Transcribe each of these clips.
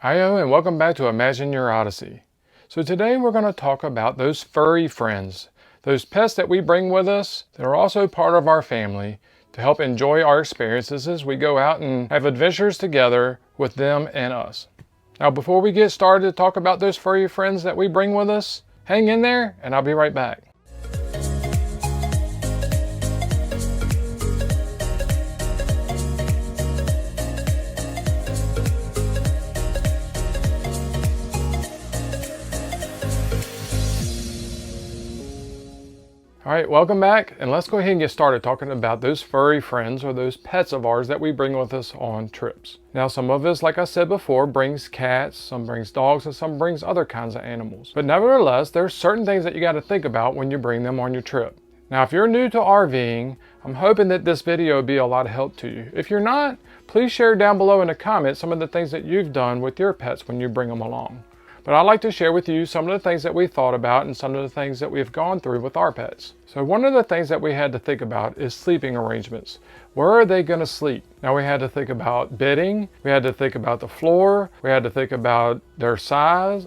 Hiyo, and welcome back to Imagine Your Odyssey. So today we're going to talk about those furry friends, those pets that we bring with us that are also part of our family to help enjoy our experiences as we go out and have adventures together with them and us. Now before we get started to talk about those furry friends that we bring with us, hang in there and I'll be right back. Alright, welcome back, and let's go ahead and get started talking about those furry friends or those pets of ours that we bring with us on trips. Now some of us, like I said before, brings cats, some brings dogs, and some brings other kinds of animals. But nevertheless, there's certain things that you got to think about when you bring them on your trip. Now if you're new to RVing, I'm hoping that this video will be a lot of help to you. If you're not, please share down below in the comments some of the things that you've done with your pets when you bring them along. But I'd like to share with you some of the things that we thought about and some of the things that we've gone through with our pets. So one of the things that we had to think about is sleeping arrangements. Where are they going to sleep? Now we had to think about bedding, we had to think about the floor, we had to think about their size.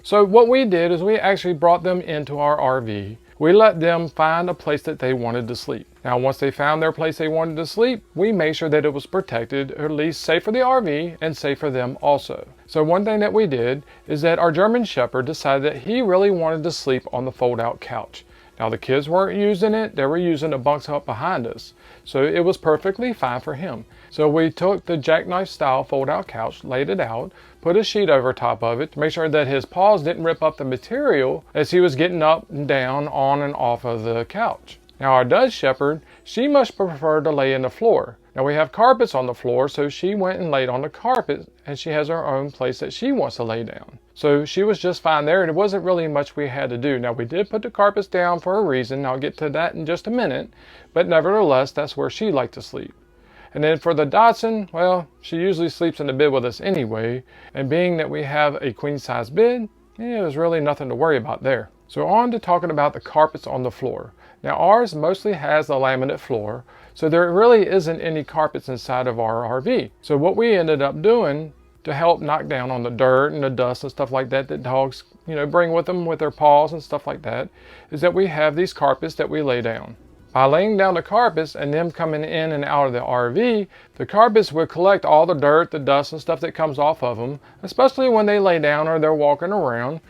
So what we did is we actually brought them into our RV. We let them find a place that they wanted to sleep. Now once they found their place they wanted to sleep, we made sure that it was protected, or at least safe for the RV and safe for them also. So one thing that we did is that our German Shepherd decided that he really wanted to sleep on the fold-out couch. Now the kids weren't using it, they were using the bunks up behind us. So it was perfectly fine for him. So we took the jackknife style fold-out couch, laid it out, put a sheet over top of it to make sure that his paws didn't rip up the material as he was getting up and down, on and off of the couch. Now our Dutch Shepherd, she much preferred to lay in the floor. Now we have carpets on the floor, so she went and laid on the carpet, and she has her own place that she wants to lay down. So she was just fine there, and it wasn't really much we had to do. Now we did put the carpets down for a reason, I'll get to that in just a minute, but nevertheless that's where she liked to sleep. And then for the Dachshund, well, she usually sleeps in the bed with us anyway, and being that we have a queen size bed, there's really nothing to worry about there. So on to talking about the carpets on the floor. Now ours mostly has a laminate floor, so there really isn't any carpets inside of our RV. So what we ended up doing to help knock down on the dirt and the dust and stuff like that that dogs, bring with them with their paws and stuff like that, is that we have these carpets that we lay down. By laying down the carpets and them coming in and out of the RV, the carpets would collect all the dirt, the dust and stuff that comes off of them, especially when they lay down or they're walking around.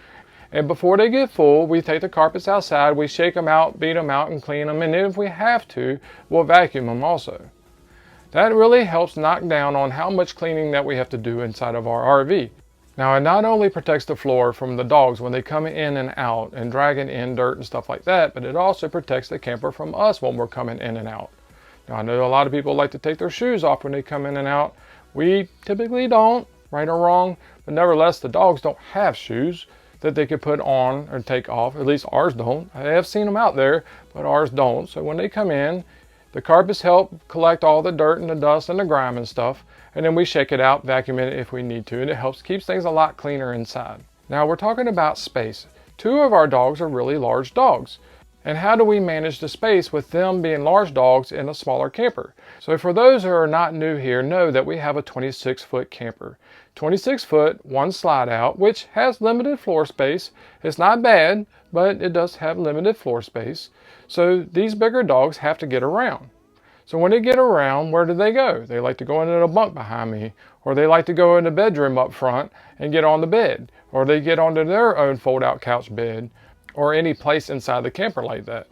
And before they get full, we take the carpets outside, we shake them out, beat them out and clean them, and then if we have to, we'll vacuum them also. That really helps knock down on how much cleaning that we have to do inside of our RV. Now it not only protects the floor from the dogs when they come in and out and dragging in dirt and stuff like that, but it also protects the camper from us when we're coming in and out. Now I know a lot of people like to take their shoes off when they come in and out. We typically don't, right or wrong, but nevertheless the dogs don't have shoes that they could put on or take off. At least ours don't. I have seen them out there, but ours don't. So when they come in, the carpets help collect all the dirt and the dust and the grime and stuff, and then we shake it out, vacuum it if we need to, and it keeps things a lot cleaner inside. Now we're talking about space. Two of our dogs are really large dogs. And how do we manage the space with them being large dogs in a smaller camper? So for those who are not new here, know that we have a 26-foot camper. 26 foot, one slide out, which has limited floor space. It's not bad, but it does have limited floor space. So these bigger dogs have to get around. So when they get around, where do they go? They like to go into the bunk behind me, or they like to go in the bedroom up front and get on the bed, or they get onto their own fold-out couch bed, or any place inside the camper like that.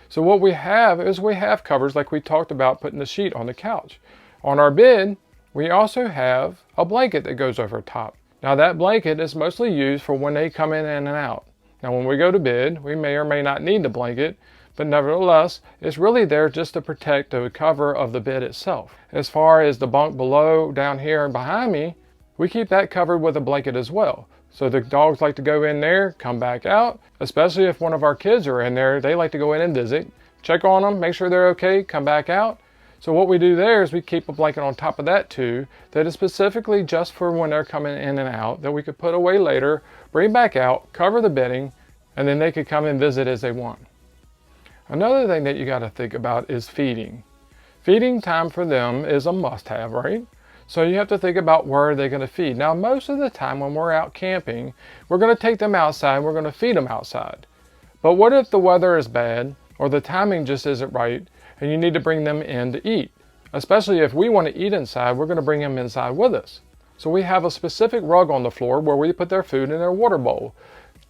So what we have is we have covers like we talked about putting the sheet on the couch. On our bed, we also have a blanket that goes over top. Now that blanket is mostly used for when they come in and out. Now when we go to bed, we may or may not need the blanket, but nevertheless, it's really there just to protect the cover of the bed itself. As far as the bunk below, down here and behind me, we keep that covered with a blanket as well. So the dogs like to go in there, come back out, especially if one of our kids are in there, they like to go in and visit, check on them, make sure they're okay, come back out. So what we do there is we keep a blanket on top of that too, that is specifically just for when they're coming in and out, that we could put away later, bring back out, cover the bedding, and then they could come and visit as they want. Another thing that you got to think about is feeding. Feeding time for them is a must-have, right? So you have to think about where they're going to feed. Now, most of the time when we're out camping, we're going to take them outside, we're going to feed them outside. But what if the weather is bad or the timing just isn't right and you need to bring them in to eat? Especially if we want to eat inside, we're going to bring them inside with us. So we have a specific rug on the floor where we put their food in their water bowl.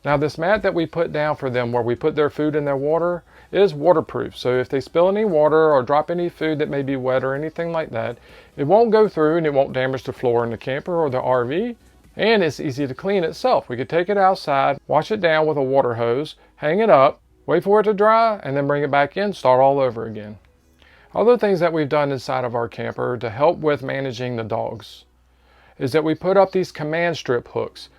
Now this mat that we put down for them where we put their food in their water is waterproof. So if they spill any water or drop any food that may be wet or anything like that, it won't go through and it won't damage the floor in the camper or the RV. And it's easy to clean itself. We could take it outside, wash it down with a water hose, hang it up, wait for it to dry, and then bring it back in, start all over again. Other things that we've done inside of our camper to help with managing the dogs is that we put up these command strip hooks.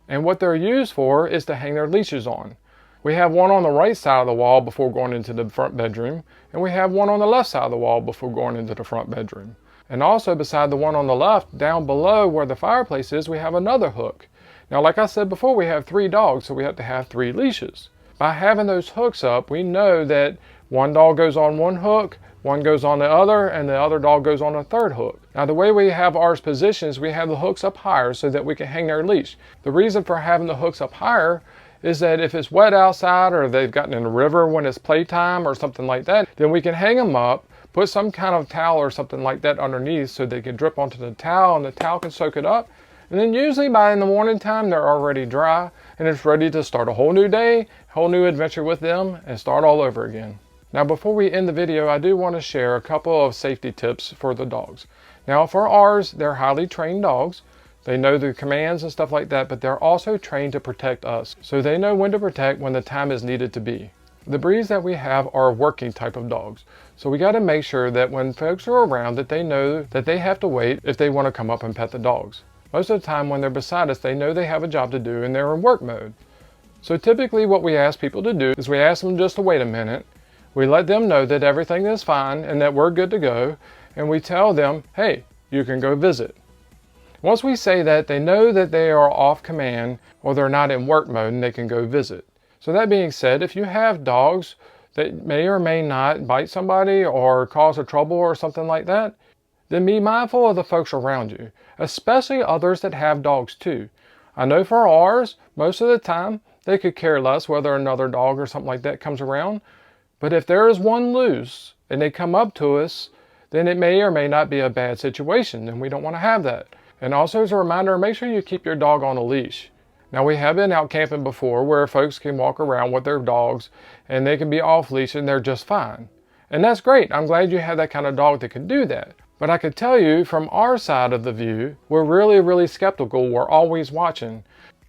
And what they're used for is to hang their leashes on. We have one on the right side of the wall before going into the front bedroom, and we have one on the left side of the wall before going into the front bedroom. And also beside the one on the left, down below where the fireplace is, we have another hook. Now, like I said before, we have 3 dogs, so we have to have 3 leashes. By having those hooks up, we know that one dog goes on one hook, one goes on the other, and the other dog goes on a third hook. Now the way we have ours positioned is we have the hooks up higher so that we can hang their leash. The reason for having the hooks up higher is that if it's wet outside or they've gotten in the river when it's playtime or something like that, then we can hang them up, put some kind of towel or something like that underneath so they can drip onto the towel and the towel can soak it up. And then usually by in the morning time, they're already dry and it's ready to start a whole new day, a whole new adventure with them and start all over again. Now before we end the video, I do want to share a couple of safety tips for the dogs. Now for ours, they're highly trained dogs. They know the commands and stuff like that, but they're also trained to protect us. So they know when to protect when the time is needed to be. The breeds that we have are working type of dogs. So we got to make sure that when folks are around that they know that they have to wait if they want to come up and pet the dogs. Most of the time when they're beside us, they know they have a job to do and they're in work mode. So typically what we ask people to do is we ask them just to wait a minute. We let them know that everything is fine and that we're good to go, and we tell them, hey, you can go visit. Once we say that, they know that they are off command or they're not in work mode and they can go visit. So that being said, if you have dogs that may or may not bite somebody or cause a trouble or something like that, then be mindful of the folks around you, especially others that have dogs too. I know for ours, most of the time, they could care less whether another dog or something like that comes around. But if there is one loose and they come up to us, then it may or may not be a bad situation and we don't want to have that. And also as a reminder, make sure you keep your dog on a leash. Now we have been out camping before where folks can walk around with their dogs and they can be off leash and they're just fine. And that's great. I'm glad you have that kind of dog that can do that. But I could tell you from our side of the view, we're really skeptical. We're always watching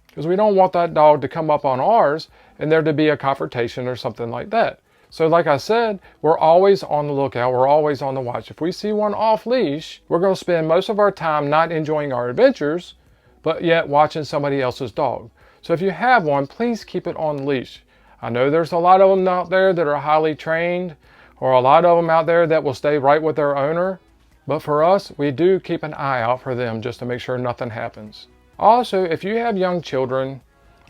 because we don't want that dog to come up on ours and there to be a confrontation or something like that. So like I said, we're always on the lookout. We're always on the watch. If we see one off leash, we're going to spend most of our time not enjoying our adventures, but yet watching somebody else's dog. So if you have one, please keep it on leash. I know there's a lot of them out there that are highly trained, or a lot of them out there that will stay right with their owner. But for us, we do keep an eye out for them just to make sure nothing happens. Also, if you have young children,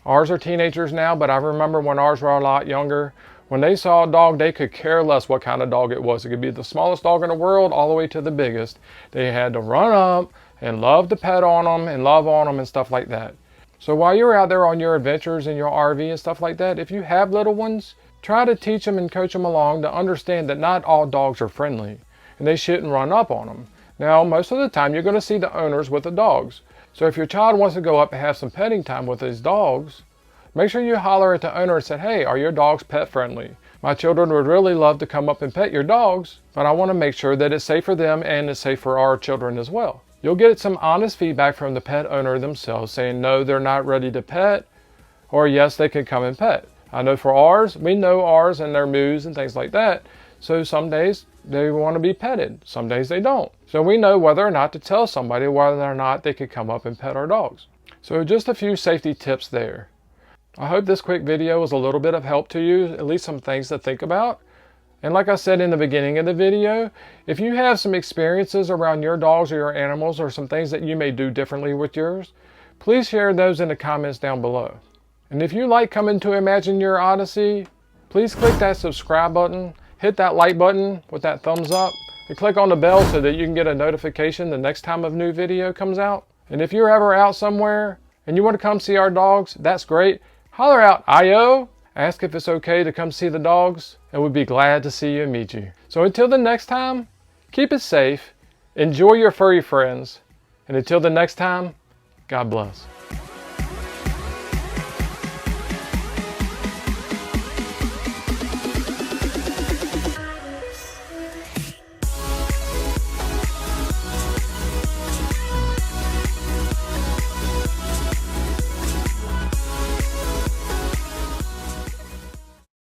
ours are teenagers now, but I remember when ours were a lot younger, when they saw a dog, they could care less what kind of dog it was. It could be the smallest dog in the world all the way to the biggest. They had to run up and love to pet on them and love on them and stuff like that. So while you're out there on your adventures in your RV and stuff like that, if you have little ones, try to teach them and coach them along to understand that not all dogs are friendly and they shouldn't run up on them. Now, most of the time you're going to see the owners with the dogs. So if your child wants to go up and have some petting time with these dogs, make sure you holler at the owner and say, hey, are your dogs pet friendly? My children would really love to come up and pet your dogs, but I want to make sure that it's safe for them and it's safe for our children as well. You'll get some honest feedback from the pet owner themselves saying, no, they're not ready to pet, or yes, they can come and pet. I know for ours, we know ours and their moods and things like that. So some days they want to be petted. Some days they don't. So we know whether or not to tell somebody whether or not they could come up and pet our dogs. So just a few safety tips there. I hope this quick video was a little bit of help to you, at least some things to think about. And like I said in the beginning of the video, if you have some experiences around your dogs or your animals or some things that you may do differently with yours, please share those in the comments down below. And if you like coming to Imagine Your Odyssey, please click that subscribe button, hit that like button with that thumbs up, and click on the bell so that you can get a notification the next time a new video comes out. And if you're ever out somewhere and you want to come see our dogs, that's great. Holler out, "Ayo!" Ask if it's okay to come see the dogs, and we'd be glad to see you and meet you. So until the next time, keep it safe, enjoy your furry friends, and until the next time, God bless.